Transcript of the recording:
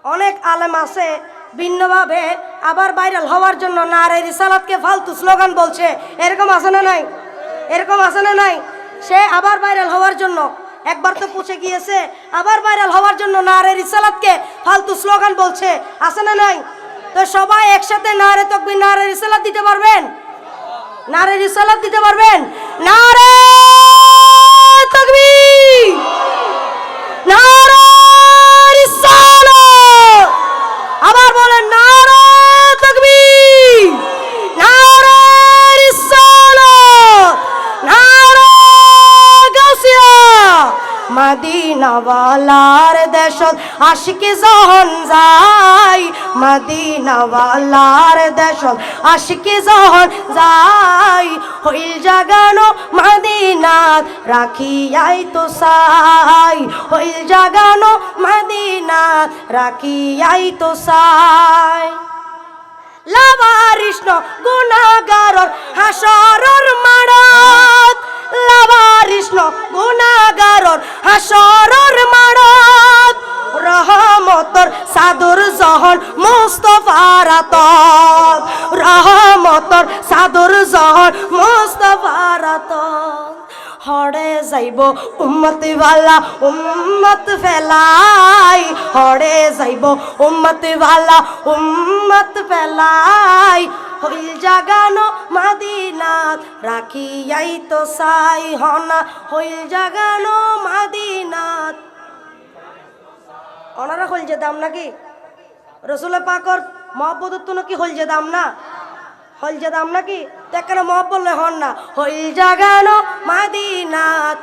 অনেক আলেম আছে ভিন্নভাবে আবার ভাইরাল হওয়ার জন্য নারে রিসালাতকে ফালতু স্লোগান বলছে, এরকম আছে না নাই? এরকম আছে না নাই? সে আবার ভাইরাল হওয়ার জন্য একবার তো পৌঁছে গিয়েছে, আবার ভাইরাল হওয়ার জন্য নারে রিসালাতকে ফালতু স্লোগান বলছে, আছে না নাই? তো সবাই একসাথে নারে তাকবীর নারে রিসালাত দিতে পারবেন? নারে রিসালাত দিতে পারবেন? নারে তাকবীর, নারে রিসালাত, আবার বলেন নারে তাকবীর, নারে রিসালাত, নারে গাউসিয়া। মদিনাওয়ালার দেশত আশিকি যখন যায়, মদিনাওয়ালার দেশত আশিকি যখন যায়, হইল জাগানো মদিনাত রাখিয়াই তো সাই, হইল জাগানো মদিনাত রাখিয়াই তো সাই। লাবারিষ্ণ গুনাহগারর হাসরর মাড়ত, লাবারিষ্ণ গুনাহগারর হাসরর মাড়ত, রহমতর সাদর জহন মুস্তাফার আতত, রহমতর সাদর জহন মুস্তাফার আতত। হড়ে যাইব উম্মত ওয়ালা উম্মত ফেলাই, হড়ে যাইব উম্মত ওয়ালা উম্মত ফেলাই, হইল জাগানো মদিনাত রাখিয়াই তো সাই, হনা হইল জাগানো মদিনাত। ওনারা হইল যে দাম নাকি রসুল পাকর মহব্বত তো নাকি হইল যে দাম না, হইল যে দাম নাকি? দেখেন মহব্বত বললে হন না, হইল জাগানো মদিনাত